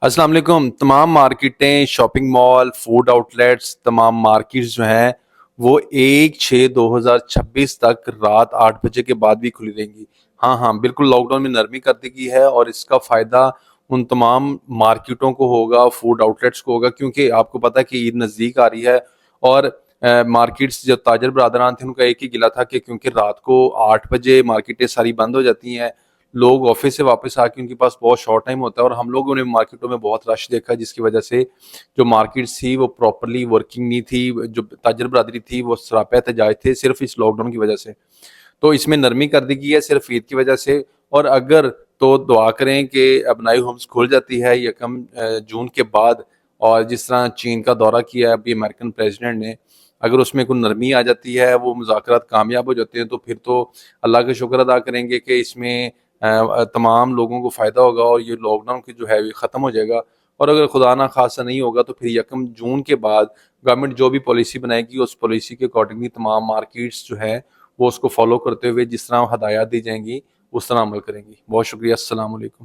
السلام علیکم. تمام مارکیٹیں، شاپنگ مال، فوڈ آؤٹلیٹس، تمام مارکیٹس جو ہیں وہ 1/6/2026 تک رات 8 بجے کے بعد بھی کھلی رہیں گی. ہاں بالکل لاک ڈاؤن میں نرمی کر دی گئی ہے، اور اس کا فائدہ ان تمام مارکیٹوں کو ہوگا، فوڈ آؤٹلیٹس کو ہوگا، کیونکہ آپ کو پتہ ہے کہ عید نزدیک آ رہی ہے. اور مارکیٹس جو تاجر برادران تھے ان کا ایک ہی گلہ تھا کہ کیونکہ رات کو 8 بجے مارکیٹیں ساری بند ہو جاتی ہیں، لوگ آفس سے واپس آ کے ان کے پاس بہت شارٹ ٹائم ہوتا ہے، اور ہم لوگوں نے مارکیٹوں میں بہت رش دیکھا، جس کی وجہ سے جو مارکیٹس تھی وہ پراپرلی ورکنگ نہیں تھی، جو تاجر برادری تھی وہ سراپا احتجاج تھے صرف اس لاک ڈاؤن کی وجہ سے. تو اس میں نرمی کر دی گئی ہے صرف عید کی وجہ سے. اور اگر تو دعا کریں کہ ابنائی ہومز کھل جاتی ہے 1 جون کے بعد، اور جس طرح چین کا دورہ کیا ہے ابھی امریکن پریزیڈنٹ نے، اگر اس میں کوئی نرمی آ جاتی ہے، وہ مذاکرات کامیاب ہو جاتے ہیں، تو پھر تو اللہ کا شکر ادا کریں گے کہ اس میں تمام لوگوں کو فائدہ ہوگا، اور یہ لاک ڈاؤن کی جو ہے یہ ختم ہو جائے گا. اور اگر خدا نہ خاصہ نہیں ہوگا تو پھر 1 جون کے بعد گورنمنٹ جو بھی پالیسی بنائے گی اس پالیسی کے اکارڈنگلی تمام مارکیٹس جو ہے وہ اس کو فالو کرتے ہوئے جس طرح ہدایات دی جائیں گی اس طرح عمل کریں گی. بہت شکریہ. السلام علیکم.